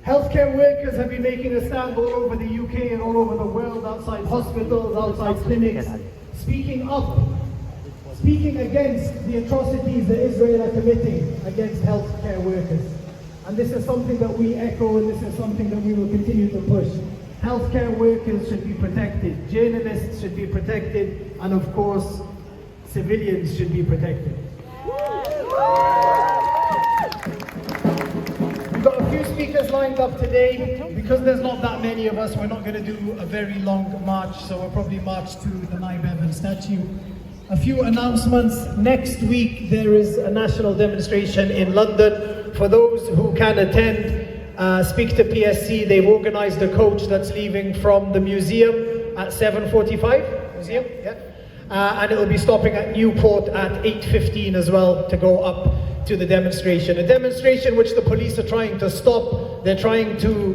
Healthcare workers have been making a stand all over the UK and all over the world, outside hospitals, outside clinics, speaking up, speaking against the atrocities that Israel are committing against healthcare workers. And this is something that we echo, and this is something that we will continue to push. Healthcare workers should be protected, journalists should be protected, and of course, civilians should be protected. We've got a few speakers lined up today. Because there's not that many of us, we're not going to do a very long march, so we'll probably march to the Naib Evan statue. A few announcements. Next week there is a national demonstration in London. For those who can attend, speak to PSC. They've organised a coach that's leaving from the museum at 7:45. Museum, yeah. And it will be stopping at Newport at 8:15 as well to go up to the demonstration. A demonstration which the police are trying to stop. They're trying to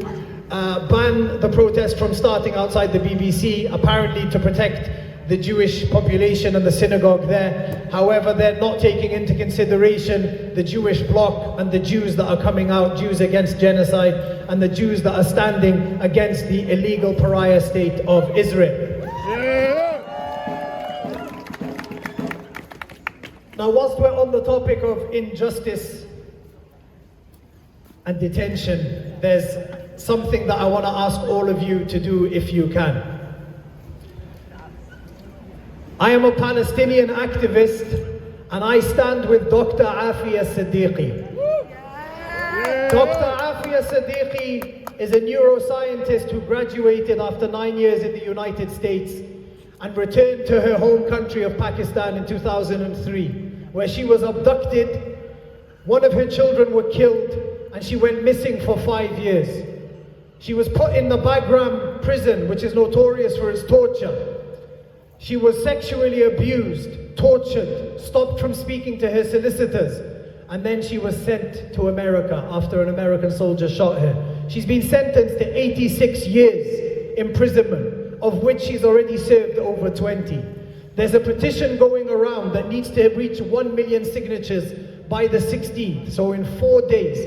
ban the protest from starting outside the BBC, apparently to protect the Jewish population and the synagogue there. However, they're not taking into consideration the Jewish bloc and the Jews that are coming out, Jews against genocide, and the Jews that are standing against the illegal pariah state of Israel. Now, whilst we're on the topic of injustice and detention, there's something that I want to ask all of you to do if you can. I am a Palestinian activist, and I stand with Dr. Afiya Siddiqui. Dr. Afiya Siddiqui is a neuroscientist who graduated after 9 years in the United States and returned to her home country of Pakistan in 2003, where she was abducted, one of her children were killed, and she went missing for 5 years. She was put in the Bagram prison, which is notorious for its torture. She was sexually abused, tortured, stopped from speaking to her solicitors, and then she was sent to America after an American soldier shot her. She's been sentenced to 86 years imprisonment, of which she's already served over 20. There's a petition going around that needs to reach 1 million signatures by the 16th, so in 4 days.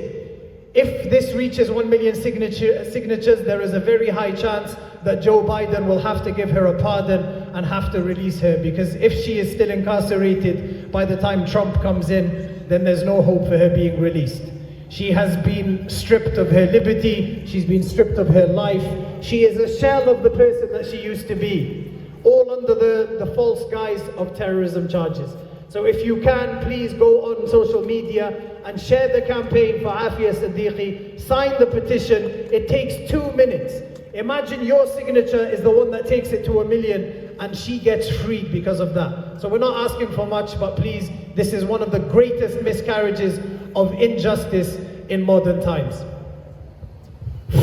If this reaches 1 million signatures, there is a very high chance that Joe Biden will have to give her a pardon and have to release her, because if she is still incarcerated by the time Trump comes in, then there's no hope for her being released. She has been stripped of her liberty, she's been stripped of her life. She is a shell of the person that she used to be, all under the false guise of terrorism charges. So if you can, please go on social media and share the campaign for Afiya Siddiqui. Sign the petition. It takes 2 minutes. Imagine your signature is the one that takes it to 1 million, and she gets freed because of that. So we're not asking for much, but please, this is one of the greatest miscarriages of injustice in modern times.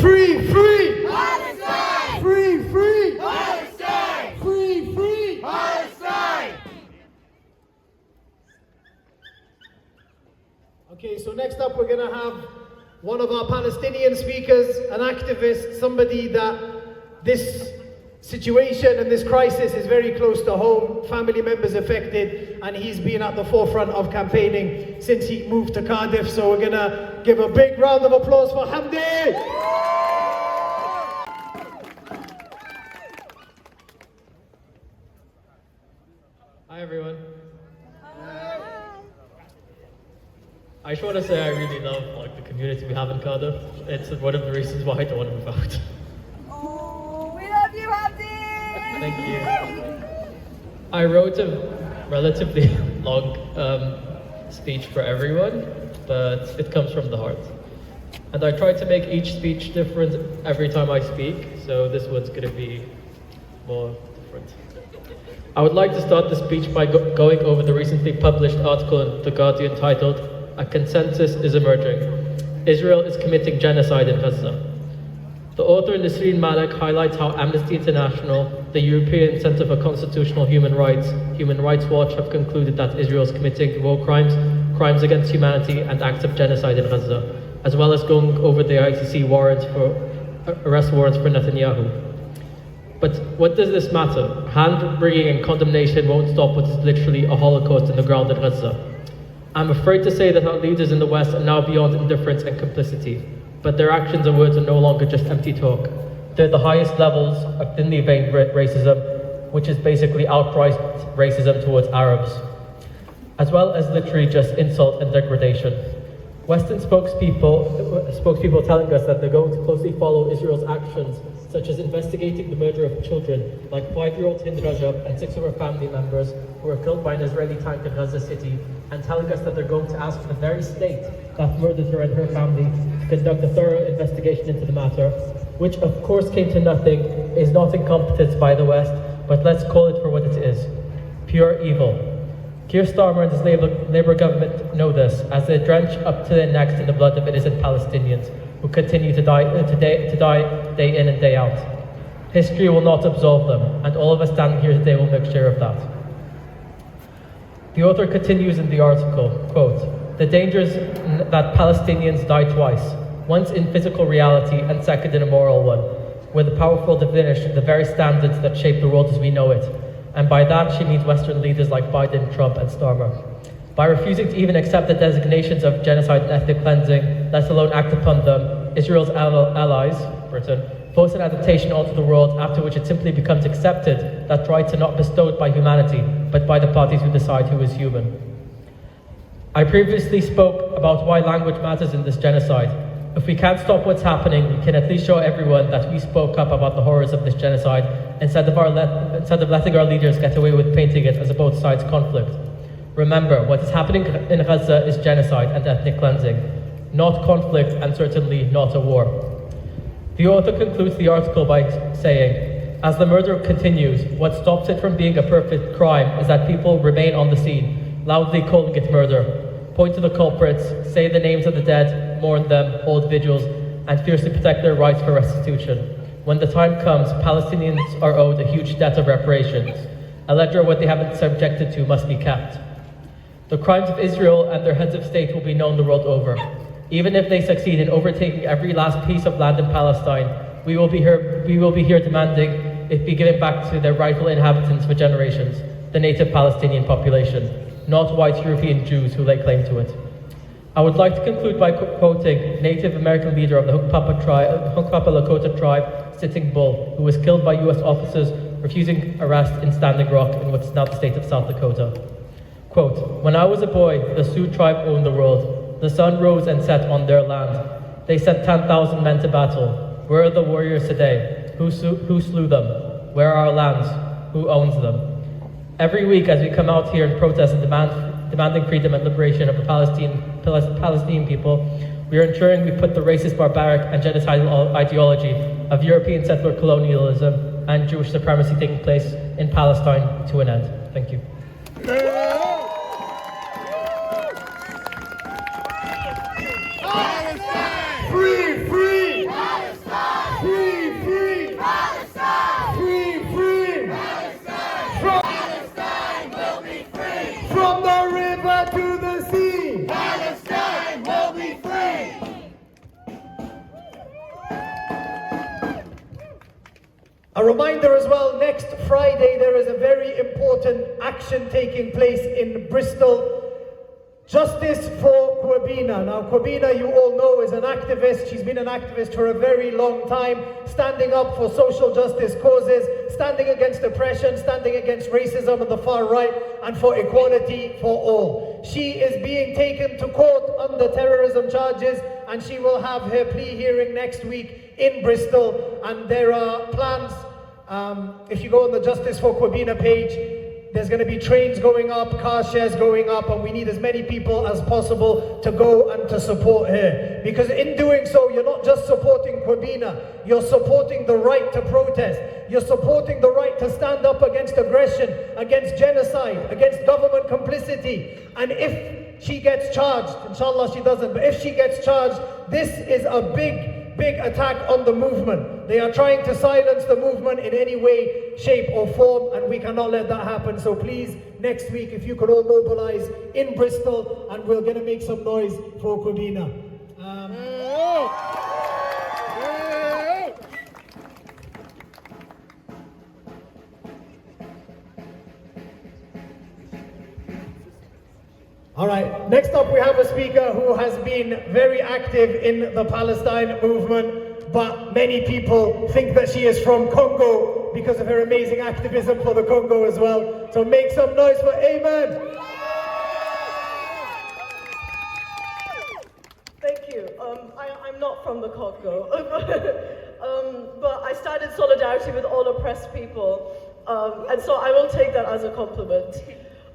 Free, free! Palestine! Free, free! Palestine! Free, free! Palestine! Okay, so next up we're going to have one of our Palestinian speakers, an activist, somebody that this situation and this crisis is very close to home, family members affected, and he's been at the forefront of campaigning since he moved to Cardiff. So we're going to give a big round of applause for Hamdi! Hi everyone. I just want to say I really love the community we have in Cardiff. It's one of the reasons why I don't want to move out. Oh, we love you, Abdi! Thank you. I wrote a relatively long speech for everyone, but it comes from the heart. And I try to make each speech different every time I speak, so this one's going to be more different. I would like to start the speech by going over the recently published article in The Guardian titled, "A Consensus is Emerging. Israel is committing genocide in Gaza." The author Nisreen Malik highlights how Amnesty International, the European Centre for Constitutional Human Rights, Human Rights Watch have concluded that Israel is committing war crimes, crimes against humanity and acts of genocide in Gaza, as well as going over the ICC arrest warrants for Netanyahu. But what does this matter? Hand-wringing and condemnation won't stop what is literally a Holocaust in the ground in Gaza. I'm afraid to say that our leaders in the West are now beyond indifference and complicity. but their actions and words are no longer just empty talk. They're the highest levels of thinly veiled racism, which is basically outright racism towards Arabs, as well as literally just insult and degradation. Western spokespeople telling us that they're going to closely follow Israel's actions, such as investigating the murder of children, like 5-year-old Hind Rajab and 6 of her family members who were killed by an Israeli tank in Gaza City, and telling us that they're going to ask the very state that murdered her and her family to conduct a thorough investigation into the matter, which of course came to nothing, is not incompetence by the West, but let's call it for what it is: pure evil. Keir Starmer and his Labour government know this, as they drench up to their necks in the blood of innocent Palestinians who continue to die day in and day out. History will not absolve them, and all of us standing here today will make sure of that. The author continues in the article, quote, "The danger is that Palestinians die twice, once in physical reality and second in a moral one, where the powerful diminish the very standards that shape the world as we know it." And by that she means Western leaders like Biden, Trump and Starmer. By refusing to even accept the designations of genocide and ethnic cleansing, let alone act upon them, Israel's allies, Britain, force an adaptation onto the world, after which it simply becomes accepted that rights are not bestowed by humanity, but by the parties who decide who is human. I previously spoke about why language matters in this genocide. If we can't stop what's happening, we can at least show everyone that we spoke up about the horrors of this genocide instead of letting our leaders get away with painting it as a both sides conflict. Remember, what is happening in Gaza is genocide and ethnic cleansing, not conflict and certainly not a war. The author concludes the article by saying, as the murder continues, what stops it from being a perfect crime is that people remain on the scene, loudly calling it murder, point to the culprits, say the names of the dead, mourn them, hold vigils, and fiercely protect their rights for restitution. When the time comes, Palestinians are owed a huge debt of reparations. A ledger of what they have been subjected to must be kept. The crimes of Israel and their heads of state will be known the world over. Even if they succeed in overtaking every last piece of land in Palestine, we will be here demanding it be given back to their rightful inhabitants for generations, the native Palestinian population, not white European Jews who lay claim to it. I would like to conclude by quoting Native American leader of the Hunkpapa Lakota tribe, Sitting Bull, who was killed by US officers refusing arrest in Standing Rock in what's now the state of South Dakota. Quote, "When I was a boy, the Sioux tribe owned the world. The sun rose and set on their land. They sent 10,000 men to battle. Where are the warriors today? Who slew them? Where are our lands? Who owns them?" Every week as we come out here and protest and demanding freedom and liberation of the Palestinian people, we are ensuring we put the racist, barbaric and genocidal ideology of European settler colonialism and Jewish supremacy taking place in Palestine to an end. Thank you. Free, free! Palestine! Free, free! Palestine! Free, free! Palestine! Palestine will be free! From the river to the sea! Palestine will be free! A reminder as well, next Friday there is a very important action taking place in Bristol. Justice for Kwabena. Now Kwabena, you all know, is an activist. She's been an activist for a very long time, standing up for social justice causes, standing against oppression, standing against racism on the far right, and for equality for all. She is being taken to court under terrorism charges, and she will have her plea hearing next week in Bristol. And there are plans, if you go on the Justice for Kwabena page, there's going to be trains going up, car shares going up, and we need as many people as possible to go and to support her. Because in doing so, you're not just supporting Kwabena, you're supporting the right to protest. You're supporting the right to stand up against aggression, against genocide, against government complicity. And if she gets charged, inshallah she doesn't, but if she gets charged, this is a big attack on the movement. They are trying to silence the movement in any way, shape or form, and we cannot let that happen. So please, next week, if you could all mobilize in Bristol, and we're going to make some noise for Kwabena. All right, next up we have a speaker who has been very active in the Palestine movement, but many people think that she is from Congo because of her amazing activism for the Congo as well. So make some noise for Amen. Thank you. I'm not from the Congo, but I started solidarity with all oppressed people, and so I will take that as a compliment.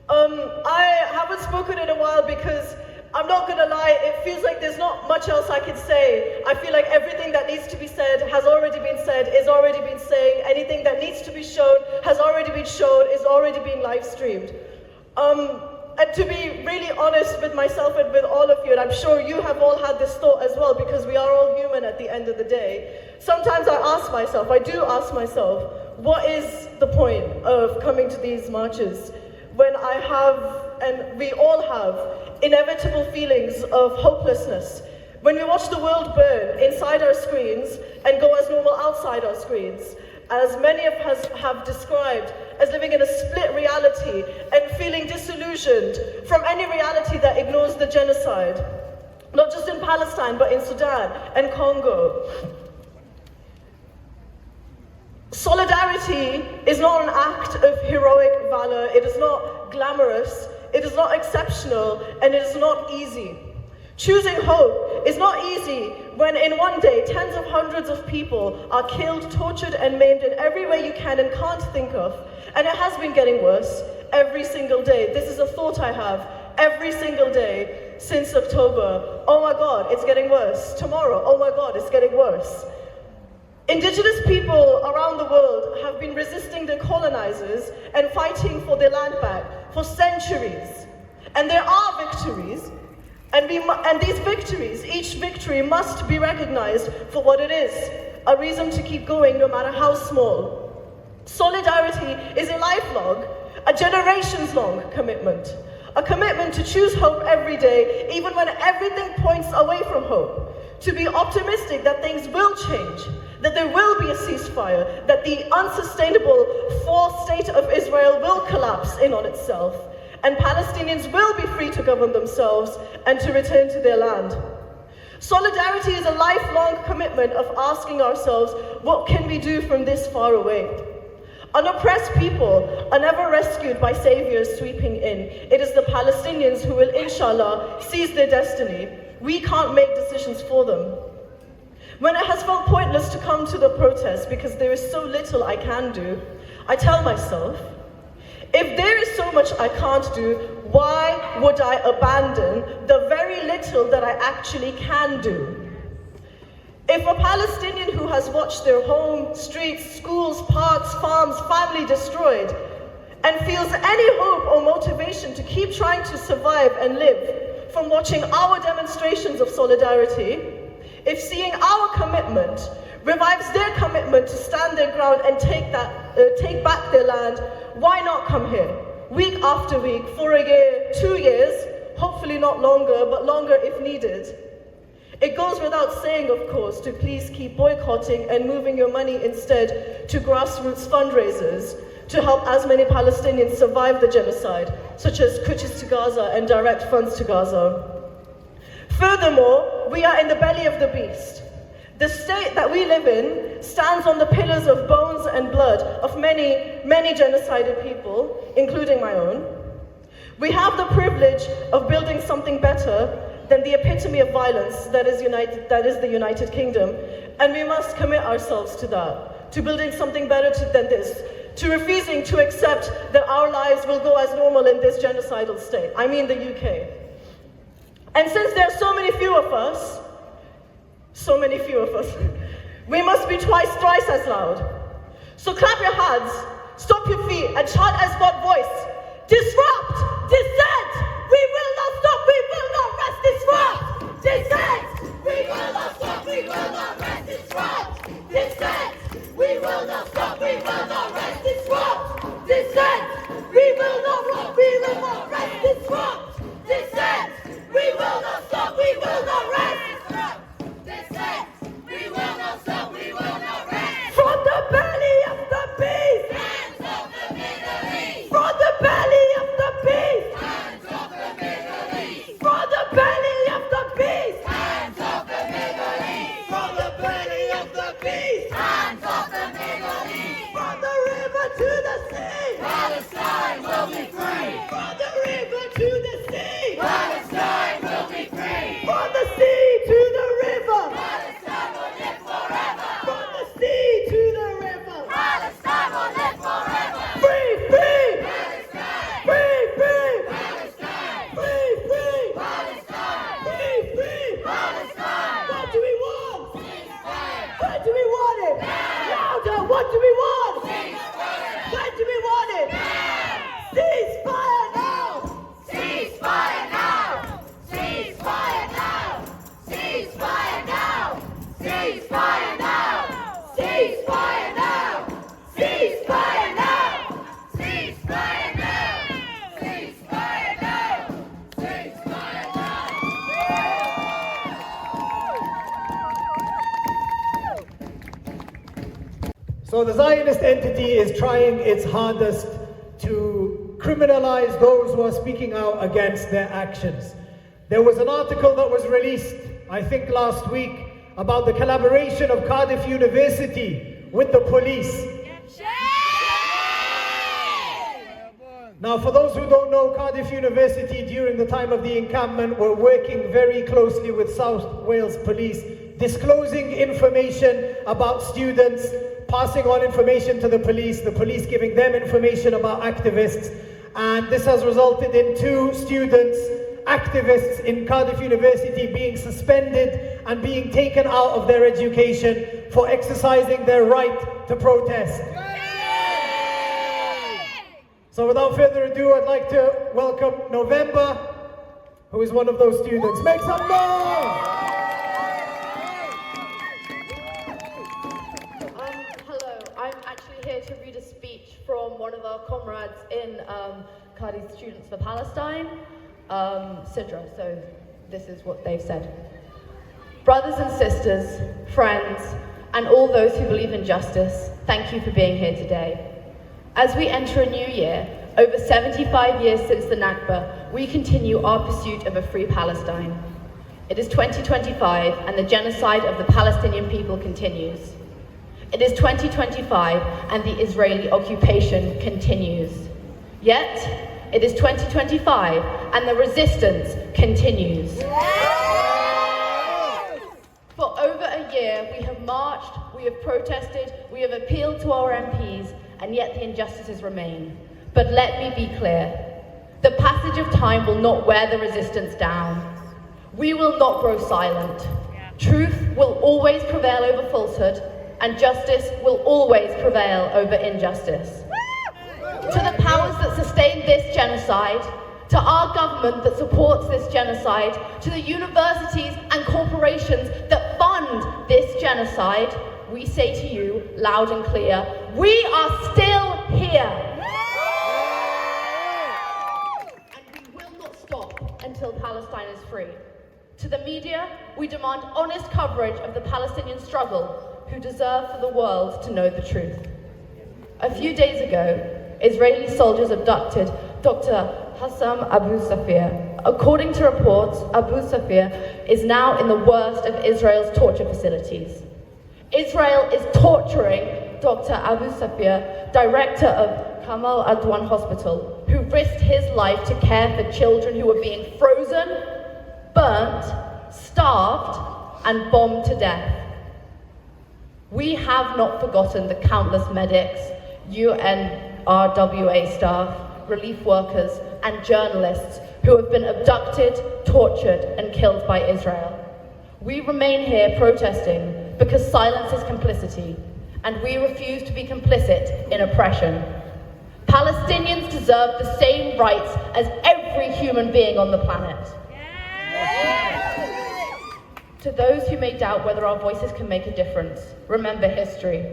I haven't spoken in a while because I'm not gonna lie, it feels like there's not much else I can say. I feel like everything that needs to be said has already been said, is already been saying. Anything that needs to be shown has already been shown, is already being live streamed. And to be really honest with myself and with all of you, and I'm sure you have all had this thought as well, because we are all human at the end of the day. Sometimes I do ask myself, what is the point of coming to these marches when I have, and we all have, inevitable feelings of hopelessness? When we watch the world burn inside our screens and go as normal outside our screens, as many of us have described as living in a split reality and feeling disillusioned from any reality that ignores the genocide, not just in Palestine, but in Sudan and Congo. Solidarity is not an act of heroic valor, it is not glamorous, it is not exceptional, and it is not easy. Choosing hope is not easy when in one day tens of hundreds of people are killed, tortured, and maimed in every way you can and can't think of. And it has been getting worse every single day. This is a thought I have every single day since October. Oh my God, it's getting worse. Tomorrow, oh my God, it's getting worse. Indigenous people around the world have been resisting the colonizers and fighting for their land back for centuries. And there are victories, and these victories, each victory must be recognized for what it is, a reason to keep going no matter how small. Solidarity is a lifelong, a generations-long commitment. A commitment to choose hope every day, even when everything points away from hope. To be optimistic that things will change, that there will be a ceasefire, that the unsustainable fourth state of Israel will collapse in on itself, and Palestinians will be free to govern themselves and to return to their land. Solidarity is a lifelong commitment of asking ourselves, what can we do from this far away? Unoppressed people are never rescued by saviors sweeping in. It is the Palestinians who will, inshallah, seize their destiny. We can't make decisions for them. When it has felt pointless to come to the protest because there is so little I can do, I tell myself, if there is so much I can't do, why would I abandon the very little that I actually can do? If a Palestinian who has watched their home, streets, schools, parks, farms, family destroyed, and feels any hope or motivation to keep trying to survive and live from watching our demonstrations of solidarity, if seeing our commitment revives their commitment to stand their ground and take back their land, why not come here, week after week, for a year, 2 years, hopefully not longer, but longer if needed? It goes without saying, of course, to please keep boycotting and moving your money instead to grassroots fundraisers to help as many Palestinians survive the genocide, such as Kutches to Gaza and direct funds to Gaza. Furthermore, we are in the belly of the beast. The state that we live in stands on the pillars of bones and blood of many, many genocided people, including my own. We have the privilege of building something better than the epitome of violence that is the United Kingdom, and we must commit ourselves to that, to building something better than this, to refusing to accept that our lives will go as normal in this genocidal state, I mean the UK. And since there are so many few of us, we must be twice, thrice as loud. So clap your hands, stomp your feet, and chant as one voice, disrupt, dissent, we will not stop, we will not rest, disrupt, dissent, we will not stop, we will not rest, disrupt, dissent, we will not stop, we will not rest, disrupt, dissent, we will not rest, disrupt, dissent, we will not stop, we will not rest, disrupt, dissent, we will not stop, we will not rest. From the belly of the beast, hands of the Middle East. From the belly of the beast, hands of the sea to the river. Palestine will live forever. From the sea to the river. Palestine will live forever. Free, free. Palestine. Free, free. Palestine. Free, free. Palestine. Free, free. Palestine. What do we want? Ceasefire. When do we want it? Louder. What do we want? Ceasefire. When do we want it? Ceasefire now. Ceasefire now. Ceasefire now. Ceasefire now. Ceasefire now. Ceasefire now. Ceasefire now. Ceasefire now. Ceasefire now. Ceasefire now. So the Zionist entity is trying its hardest to criminalize those who are speaking out against their actions. There was an article that was released, I think last week, about the collaboration of Cardiff University with the police. Now, for those who don't know, Cardiff University during the time of the encampment were working very closely with South Wales Police, disclosing information about students, passing on information to the police giving them information about activists, and this has resulted in 2 students, activists in Cardiff University, being suspended and being taken out of their education for exercising their right to protest. So without further ado, I'd like to welcome November, who is one of those students. Make some noise! Hello, I'm actually here to read a speech from one of our comrades in Cardiff Students for Palestine, Sidra. So this is what they've said. Brothers and sisters, friends, and all those who believe in justice, thank you for being here today. As we enter a new year, over 75 years since the Nakba, we continue our pursuit of a free Palestine. It is 2025 and the genocide of the Palestinian people continues. It is 2025 and the Israeli occupation continues. Yet, it is 2025 and the resistance continues. For over a year, we have marched, we have protested, we have appealed to our MPs, and yet the injustices remain. But let me be clear, the passage of time will not wear the resistance down. We will not grow silent. Truth will always prevail over falsehood, and justice will always prevail over injustice. To the powers that sustain this genocide, to our government that supports this genocide, to the universities and corporations that fund this genocide, we say to you, loud and clear, we are still here. And we will not stop until Palestine is free. To the media, we demand honest coverage of the Palestinian struggle, who deserve for the world to know the truth. A few days ago, Israeli soldiers abducted Dr. Hussam Abu Safiya. According to reports, Abu Safiya is now in the worst of Israel's torture facilities. Israel is torturing Dr. Abu Safiya, director of Kamal Adwan Hospital, who risked his life to care for children who were being frozen, burnt, starved, and bombed to death. We have not forgotten the countless medics, UNRWA staff, relief workers, and journalists who have been abducted, tortured, and killed by Israel. We remain here protesting because silence is complicity, and we refuse to be complicit in oppression. Palestinians deserve the same rights as every human being on the planet. To those who may doubt whether our voices can make a difference, remember history.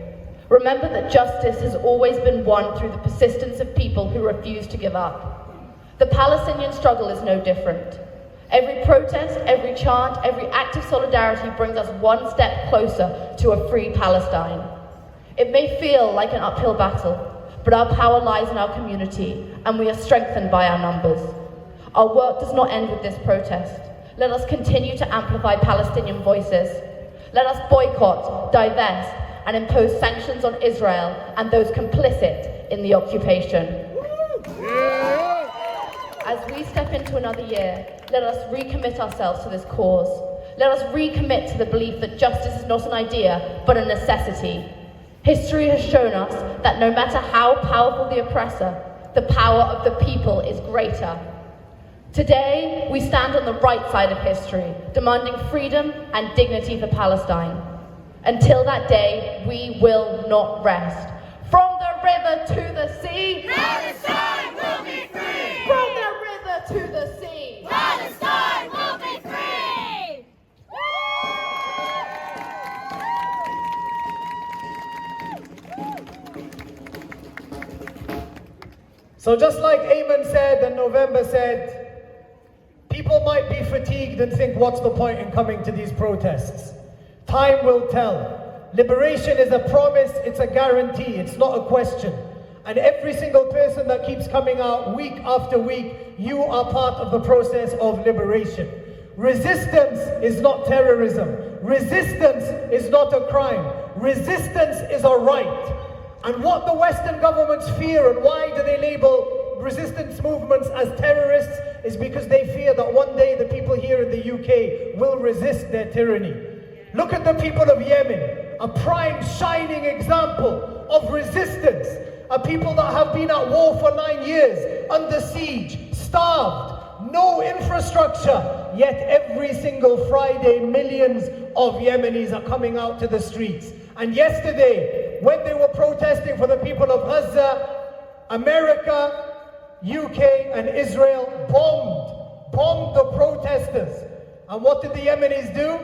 Remember that justice has always been won through the persistence of people who refuse to give up. The Palestinian struggle is no different. Every protest, every chant, every act of solidarity brings us one step closer to a free Palestine. It may feel like an uphill battle, but our power lies in our community, and we are strengthened by our numbers. Our work does not end with this protest. Let us continue to amplify Palestinian voices. Let us boycott, divest, and impose sanctions on Israel and those complicit in the occupation. As we step into another year, let us recommit ourselves to this cause. Let us recommit to the belief that justice is not an idea, but a necessity. History has shown us that no matter how powerful the oppressor, the power of the people is greater. Today, we stand on the right side of history, demanding freedom and dignity for Palestine. Until that day, we will not rest. From the river to the sea, Palestine will be free! from the river to the sea, Palestine will be free! So just like Ayman said and November said, people might be fatigued and think, what's the point in coming to these protests? Time will tell. Liberation is a promise, it's a guarantee, it's not a question. And every single person that keeps coming out week after week, you are part of the process of liberation. Resistance is not terrorism. Resistance is not a crime. Resistance is a right. And what the Western governments fear, and why do they label resistance movements as terrorists, is because they fear that one day the people here in the UK will resist their tyranny. Look at the people of Yemen, a prime shining example of resistance. A people that have been at war for 9 years, under siege, starved, no infrastructure, yet every single Friday millions of Yemenis are coming out to the streets. And yesterday, when they were protesting for the people of Gaza, America, UK and Israel bombed the protesters. And what did the Yemenis do?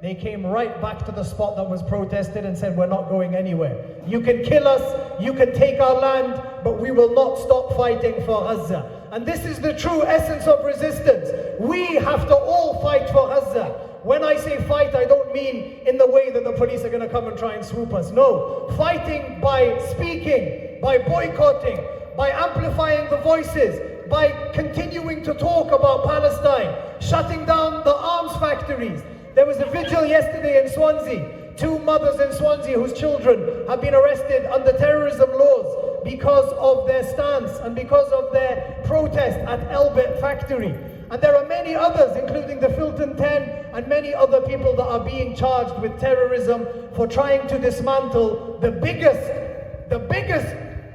They came right back to the spot that was protested and said, we're not going anywhere. You can kill us, you can take our land, but we will not stop fighting for Gaza. And this is the true essence of resistance. We have to all fight for Gaza. When I say fight, I don't mean in the way that the police are going to come and try and swoop us. No, fighting by speaking, by boycotting, by amplifying the voices, by continuing to talk about Palestine, shutting down the arms factories. There was a vigil yesterday in Swansea. 2 mothers in Swansea whose children have been arrested under terrorism laws because of their stance and because of their protest at Elbit factory. And there are many others, including the Filton 10 and many other people that are being charged with terrorism for trying to dismantle the biggest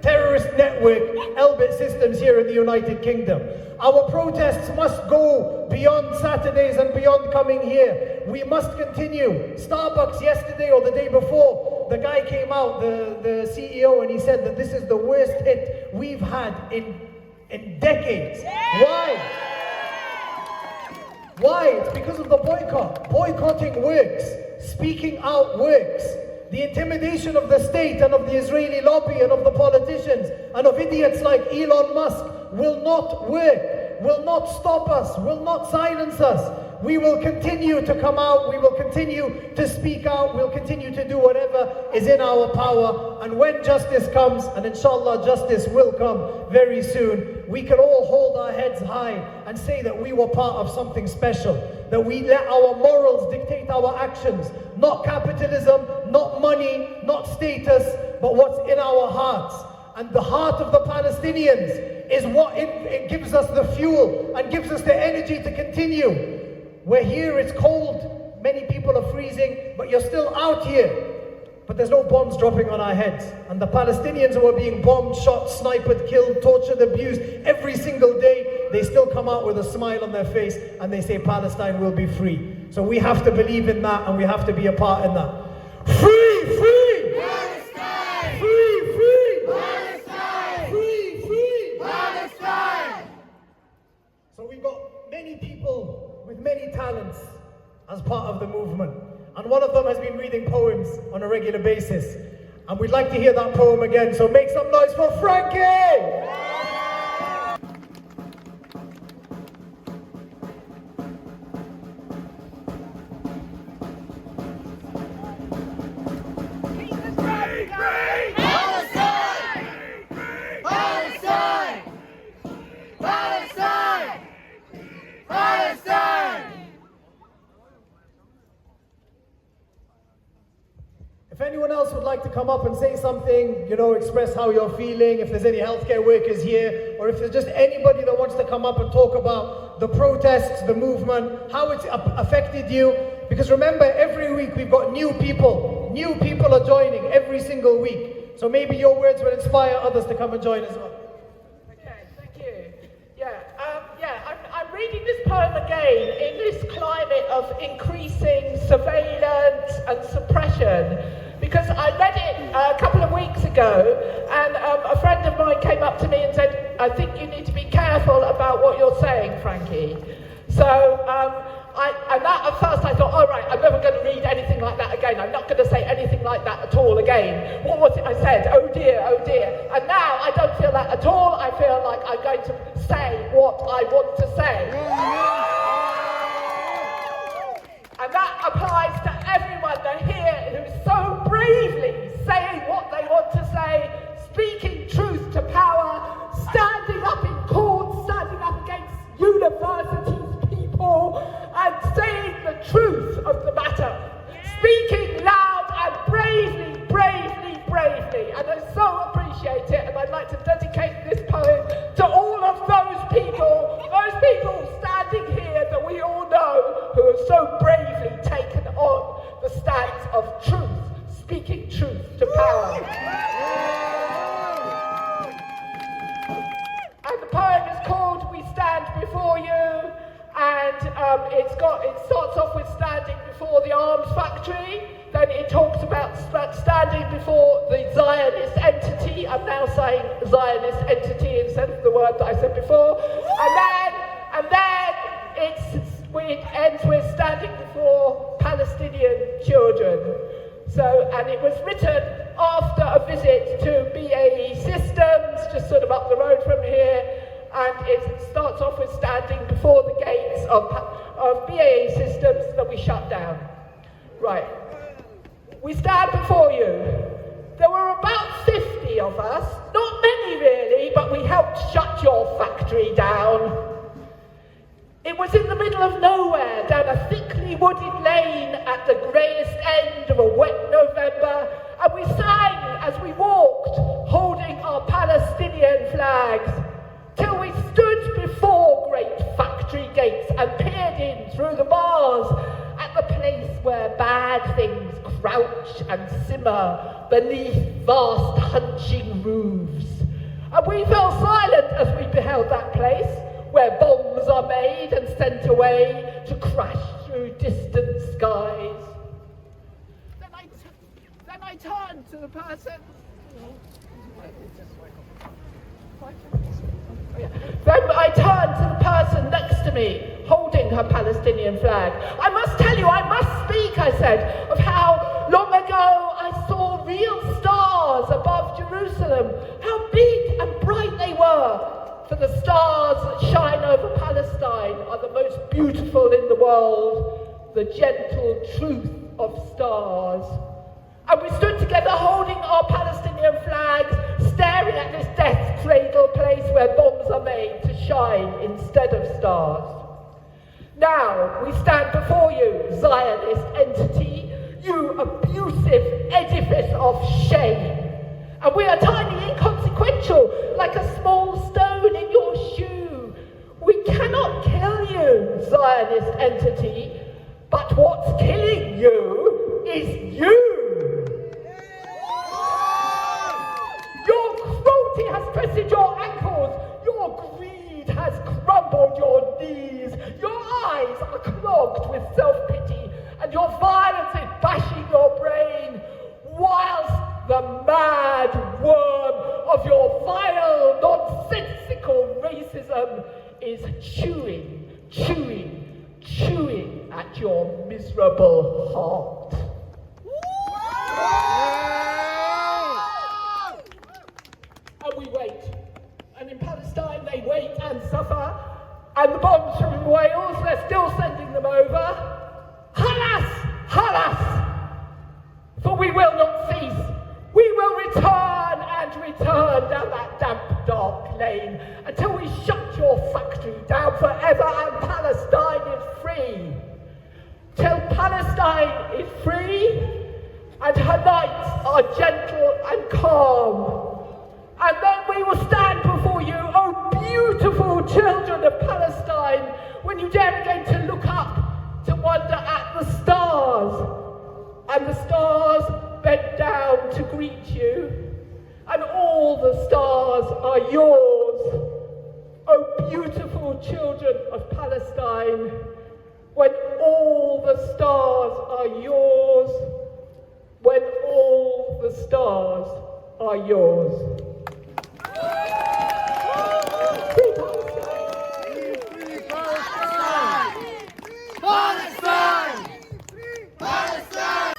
terrorist network, Elbit Systems, here in the United Kingdom. Our protests must go beyond Saturdays and beyond coming here. We must continue. Starbucks yesterday or the day before, the guy came out, the CEO, and he said that this is the worst hit we've had in decades. Why? Why? It's because of the boycott. Boycotting works. Speaking out works. The intimidation of the state and of the Israeli lobby and of the politicians and of idiots like Elon Musk will not work, will not stop us, will not silence us. We will continue to come out, we will continue to speak out, we'll continue to do whatever is in our power. And when justice comes, and inshallah justice will come very soon, we can all hold our heads high and say that we were part of something special, that we let our morals dictate our actions, not capitalism, not money, not status, but what's in our hearts. And the heart of the Palestinians is what it gives us the fuel and gives us the energy to continue. We're here, it's cold, many people are freezing, but you're still out here. But there's no bombs dropping on our heads. And the Palestinians who are being bombed, shot, sniped, killed, tortured, abused every single day, they still come out with a smile on their face and they say Palestine will be free. So we have to believe in that and we have to be a part in that. Free, free! Palestine! Free, free! Palestine! Free, free! Palestine! So we've got many people with many talents as part of the movement. And one of them has been reading poems on a regular basis. And we'd like to hear that poem again, so make some noise for Frankie! If anyone else would like to come up and say something, express how you're feeling, if there's any healthcare workers here, or if there's just anybody that wants to come up and talk about the protests, the movement, how it's affected you. Because remember, every week we've got new people. New people are joining every single week. So maybe your words will inspire others to come and join as well. Okay, thank you. I'm reading this poem again in this climate of increasing surveillance and suppression, because I read it a couple of weeks ago, and a friend of mine came up to me and said, I think you need to be careful about what you're saying, Frankie. So, at first I thought, all right, I'm never going to read anything like that again. I'm not going to say anything like that at all again. What was it I said? Oh dear, oh dear. And now I don't feel that at all. I feel like I'm going to say what I want to say. And that applies to everyone here who's so bravely saying what they want to say, speaking truth to power, standing up in court, standing up against universities, people, and saying the truth of the matter, speaking loud and bravely, bravely, bravely. And I so appreciate it, and I'd like to dedicate this poem to all of those people standing here that we all know who have so bravely taken on the stance of truth, speaking truth to power. And the poem is called We Stand Before You, and it starts off with standing before the arms factory, then it talks about standing before the Zionist entity. I'm now saying Zionist entity instead of the word that I said before, and then it ends with standing before Palestinian children. So, and it was written after a visit to BAE Systems, just sort of up the road from here, and it starts off with standing before the gates of BAE Systems that we shut down. Right. We stand before you. There were about 50 of us, not many really, but we helped shut your factory down. It was in the middle of nowhere, down a thickly wooded lane at the greyest end of a wet November, and we sang as we walked, holding our Palestinian flags, till we stood before great factory gates and peered in through the bars at the place where bad things crouch and simmer beneath vast hunching roofs. And we fell silent as we beheld that place, where bombs are made and sent away to crash through distant skies. Then I turned to the person. Then I turned to the person next to me, holding her Palestinian flag. I must tell you, I must speak, I said, of how long ago I saw real stars above Jerusalem, how big and bright they were. For the stars that shine over Palestine are the most beautiful in the world, the gentle truth of stars. And we stood together holding our Palestinian flags, staring at this death cradle place where bombs are made to shine instead of stars. Now we stand before you, Zionist entity, you abusive edifice of shame. And we are tiny, inconsequential, like a small stone in your shoe. We cannot kill you, Zionist entity, but what's killing you is you. Your cruelty has twisted your ankles, your greed has crumbled your knees, your eyes are clogged with self-pity, and your violence is bashing your brain, whilst the mad worm of your vile, nonsensical racism is chewing at your miserable heart. And we wait. And in Palestine they wait and suffer. And the bombs from Wales, they're still sending them over. Halas! For we will not cease. We will return and return down that damp, dark lane until we shut your factory down forever and Palestine is free. Till Palestine is free and her nights are gentle and calm. And then we will stand before you, oh beautiful children of Palestine, when you dare again to look up, to wonder at the stars, and the stars bend down to greet you, and all the stars are yours. O beautiful children of Palestine, when all the stars are yours, when all the stars are yours. Palestine! Palestine!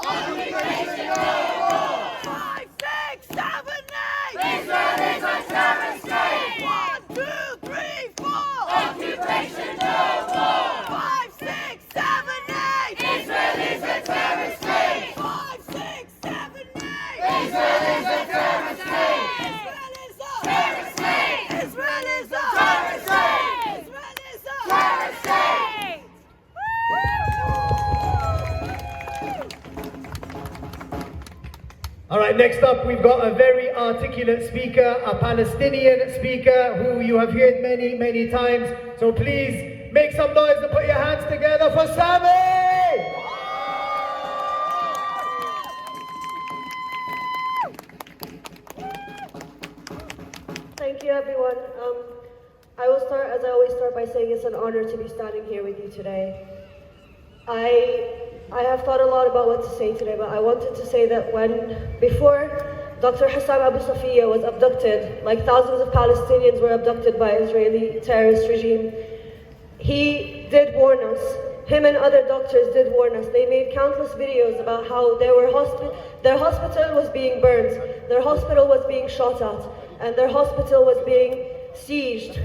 Occupation no more! 5, 6, 7, 8! Israel is a terrorist state! 1, 2, 3, 4! Occupation no more! 5, 6, 7, 8! Israel is a terrorist state! 5, 6, 7, 8! Israel is a terrorist state! Israel is a terrorist state! Israel is a terrorist state! Israel is a terrorist state! All right, next up we've got a very articulate speaker, a Palestinian speaker who you have heard many, many times. So please make some noise and put your hands together for Sami! Thank you, everyone. I will start, as I always start, by saying it's an honor to be standing here with you today. I have thought a lot about what to say today, but I wanted to say that before Dr. Hussam Abu Safiya was abducted, like thousands of Palestinians were abducted by Israeli terrorist regime, he did warn us. Him and other doctors did warn us. They made countless videos about how their hospital was being burned, their hospital was being shot at, and their hospital was being sieged.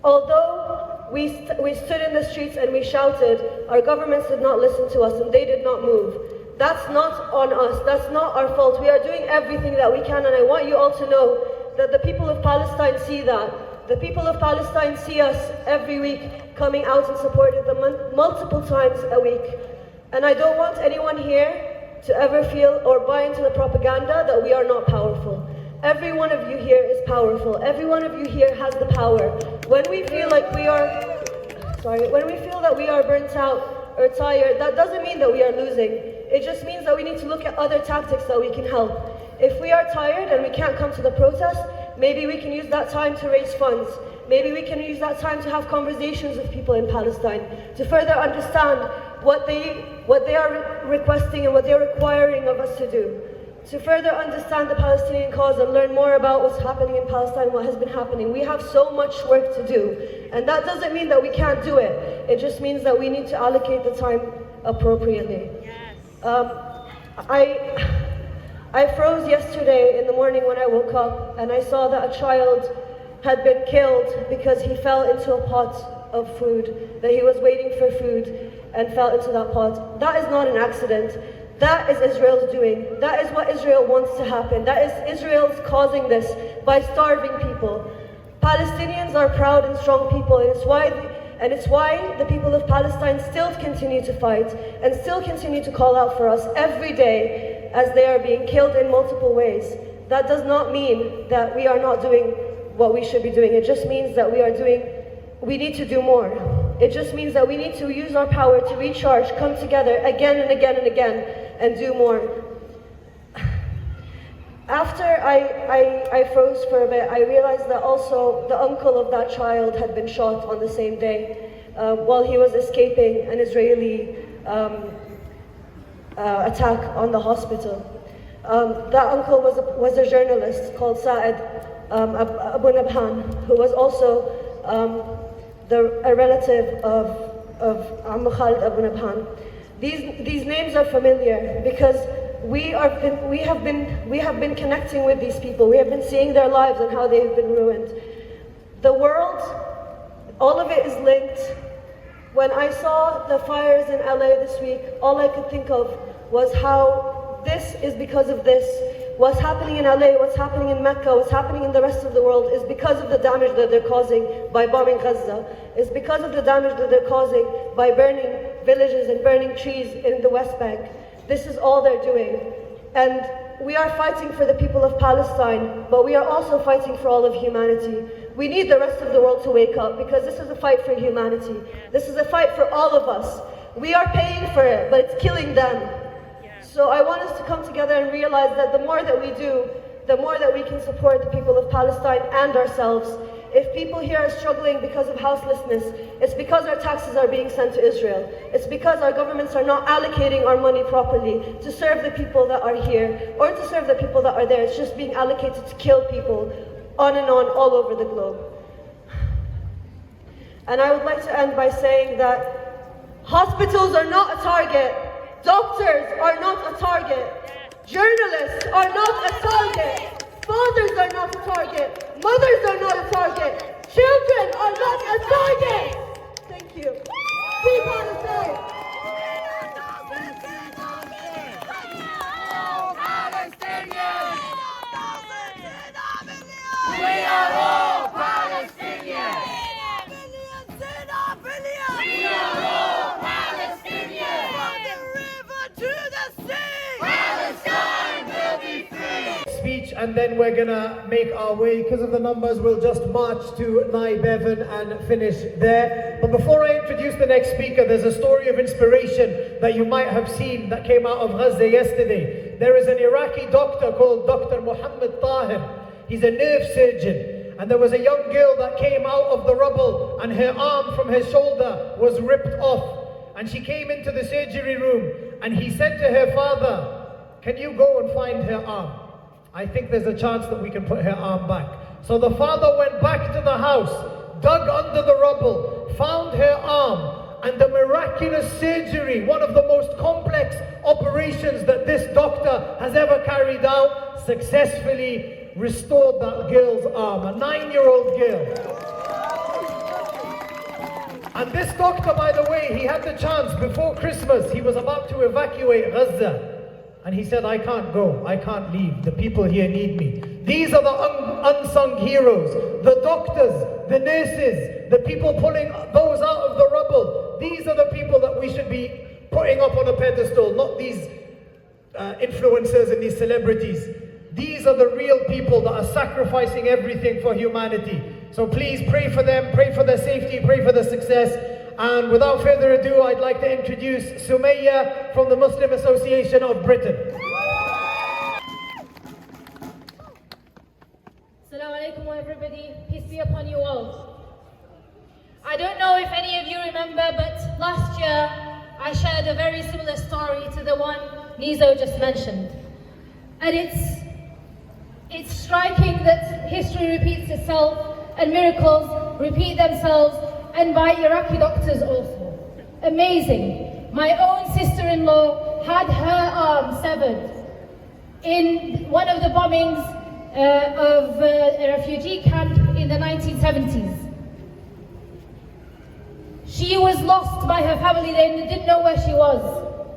Although we stood in the streets and we shouted, our governments did not listen to us and they did not move. That's not on us, that's not our fault. We are doing everything that we can, and I want you all to know that the people of Palestine see that. The people of Palestine see us every week coming out and supporting them multiple times a week. And I don't want anyone here to ever feel or buy into the propaganda that we are not powerful. Every one of you here is powerful. Every one of you here has the power. When we feel like when we feel that we are burnt out or tired, that doesn't mean that we are losing. It just means that we need to look at other tactics that we can help. If we are tired and we can't come to the protest, maybe we can use that time to raise funds. Maybe we can use that time to have conversations with people in Palestine, to further understand what they are requesting and what they are requiring of us to do. To further understand the Palestinian cause and learn more about what's happening in Palestine, what has been happening. We have so much work to do. And that doesn't mean that we can't do it. It just means that we need to allocate the time appropriately. Yes. I froze yesterday in the morning when I woke up and I saw that a child had been killed because he fell into a pot of food, that he was waiting for food and fell into that pot. That is not an accident. That is Israel's doing. That is what Israel wants to happen. That is Israel's causing this by starving people. Palestinians are proud and strong people, and it's why the people of Palestine still continue to fight and still continue to call out for us every day as they are being killed in multiple ways. That does not mean that we are not doing what we should be doing. It just means that we need to do more. It just means that we need to use our power to recharge, come together again and again and again, and do more. After I froze for a bit, I realized that also the uncle of that child had been shot on the same day while he was escaping an Israeli attack on the hospital. That uncle was a journalist called Saad Abu Nabhan, who was also a relative of Abu Khalid Abu Nabhan. These names are familiar because we have been connecting with these people. We have been seeing their lives and how they have been ruined. The world, all of it is linked. When I saw the fires in LA this week, all I could think of was how this is because of this. What's happening in LA, what's happening in Mecca, what's happening in the rest of the world is because of the damage that they're causing by bombing Gaza. It's because of the damage that they're causing by burning villages and burning trees in the West Bank. This is all they're doing. And we are fighting for the people of Palestine, but we are also fighting for all of humanity. we need the rest of the world to wake up, because this is a fight for humanity. This is a fight for all of us. We are paying for it, but it's killing them. So I want us to come together and realize that the more that we do, the more that we can support the people of Palestine and ourselves. If people here are struggling because of houselessness, it's because our taxes are being sent to Israel. It's because our governments are not allocating our money properly to serve the people that are here or to serve the people that are there. It's just being allocated to kill people on and on all over the globe. And I would like to end by saying that hospitals are not a target. Doctors are not a target. Journalists are not a target. Fathers are not a target. Mothers are not a target. Children are not a target. Thank you. Free Palestine. We are all Palestinians. We are all Palestinians. From the river to the sea, Palestine will be free. Speech, and then we're gonna make our way. Because of the numbers, we'll just march to Naib Evan and finish there. But before I introduce the next speaker, there's a story of inspiration that you might have seen that came out of Gaza yesterday. There is an Iraqi doctor called Dr. Muhammad Tahir. He's a nerve surgeon, and there was a young girl that came out of the rubble and her arm from her shoulder was ripped off, and she came into the surgery room and he said to her father, "Can you go and find her arm? I think there's a chance that we can put her arm back." So the father went back to the house, dug under the rubble, found her arm, and the miraculous surgery, one of the most complex operations that this doctor has ever carried out, successfully restored that girl's arm, a 9-year-old girl. And this doctor, by the way, he had the chance before Christmas. He was about to evacuate Gaza. And he said, "I can't go, I can't leave. The people here need me." These are the unsung heroes, the doctors, the nurses, the people pulling those out of the rubble. These are the people that we should be putting up on a pedestal, not these influencers and these celebrities. These are the real people that are sacrificing everything for humanity. So please pray for them, pray for their safety, pray for their success. And without further ado, I'd like to introduce Sumaya from the Muslim Association of Britain. Assalamu alaikum everybody, peace be upon you all. I don't know if any of you remember, but last year I shared a very similar story to the one Nizo just mentioned. And it's striking that history repeats itself and miracles repeat themselves, and by Iraqi doctors also. Amazing. My own sister-in-law had her arm severed in one of the bombings of a refugee camp in the 1970s. She was lost by her family. They didn't know where she was.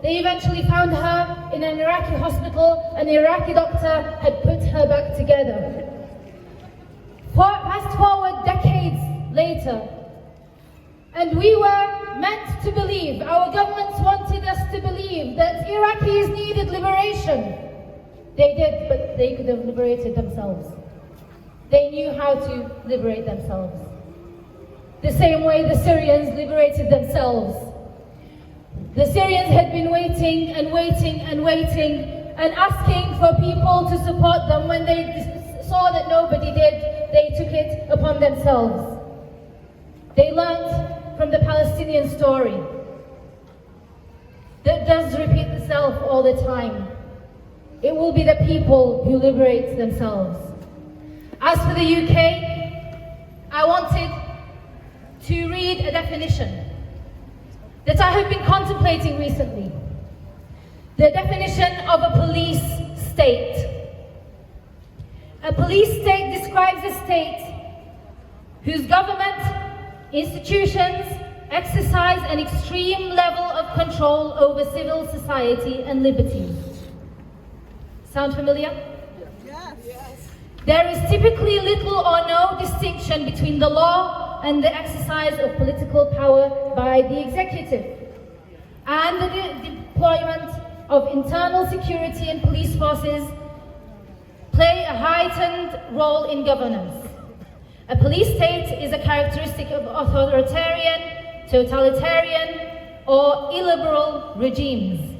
They eventually found her in an Iraqi hospital. An Iraqi doctor had put her back together. Fast forward decades later, and we were meant to believe, our governments wanted us to believe that Iraqis needed liberation. They did, but they could have liberated themselves. They knew how to liberate themselves. The same way the Syrians liberated themselves. The Syrians had been waiting and waiting and waiting and asking for people to support them. When they saw that nobody did, they took it upon themselves. They learned from the Palestinian story that does repeat itself all the time. It will be the people who liberate themselves. As for the UK, I wanted to read a definition that I have been contemplating recently. The definition of a police state. A police state describes a state whose government, institutions exercise an extreme level of control over civil society and liberties. Sound familiar? Yes. There is typically little or no distinction between the law and the exercise of political power by the executive, and the deployment of internal security and police forces play a heightened role in governance. A police state is a characteristic of authoritarian, totalitarian, or illiberal regimes,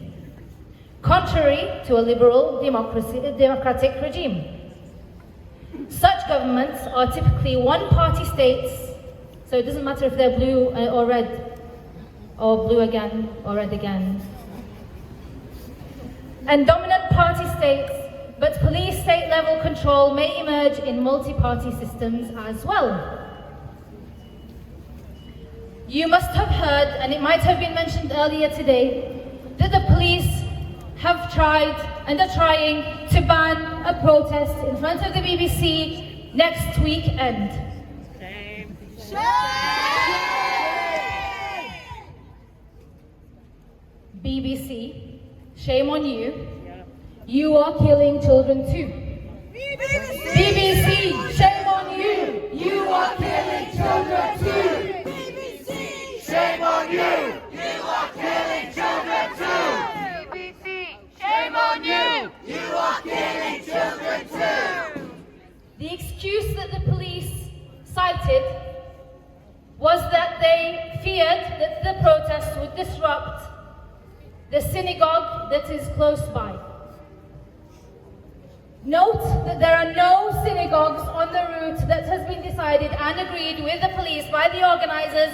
contrary to a liberal democratic regime. Such governments are typically one-party states, so it doesn't matter if they're blue or red, or blue again, or red again. And dominant party states, but police state-level control may emerge in multi-party systems as well. You must have heard, and it might have been mentioned earlier today, that the police have tried and are trying to ban a protest in front of the BBC next weekend. Shame. BBC, shame on you. You are killing children too. BBC, shame on you. You are killing children too. BBC, shame on you. You are killing children too. BBC, shame on you. You are killing children too. The excuse that the police cited was that they feared that the protest would disrupt the synagogue that is close by. Note that there are no synagogues on the route that has been decided and agreed with the police by the organisers,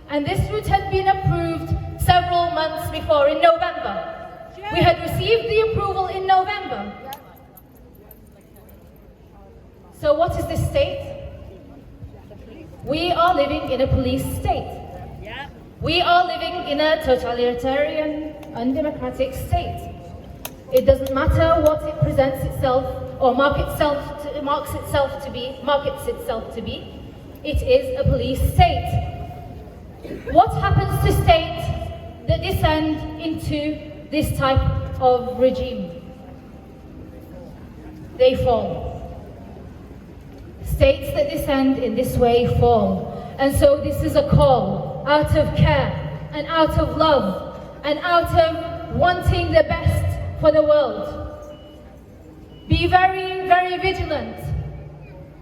and this route had been approved several months before, in November. We had received the approval in November. So what is this state? We are living in a police state. We are living in a totalitarian, undemocratic state. It doesn't matter what it presents itself or markets itself to be. It is a police state. What happens to states that descend into this type of regime? They fall. States that descend in this way fall. And so this is a call out of care and out of love and out of wanting the best for the world. Be very, very vigilant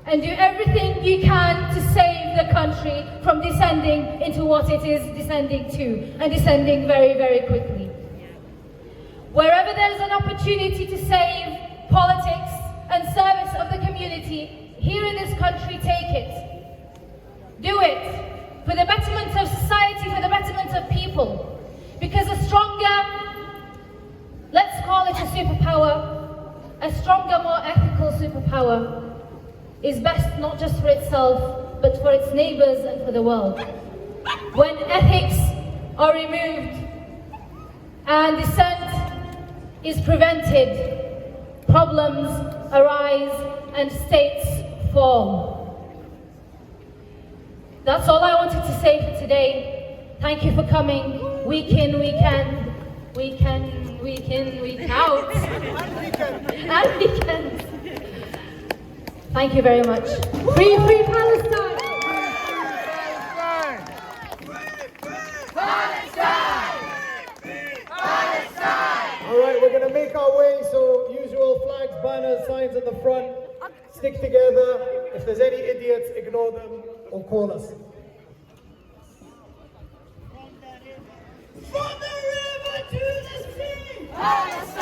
and do everything you can to save the country from descending into what it is descending to, and descending very, very quickly. Wherever there's an opportunity to save politics and service of the community here in this country, take it. Do it for the betterment of society, for the betterment of people. Because a stronger, let's call it a superpower, a stronger, more ethical superpower is best not just for itself, but for its neighbours and for the world. When ethics are removed and dissent is prevented, problems arise and states fall. That's all I wanted to say for today. Thank you for coming. Week in, week out. And weekends. Thank you very much. Free, free Palestine! All right, we're going to make our way, so usual flags, banners, signs at the front. Stick together. If there's any idiots, ignore them or call us. From the river to the sea, Palestine!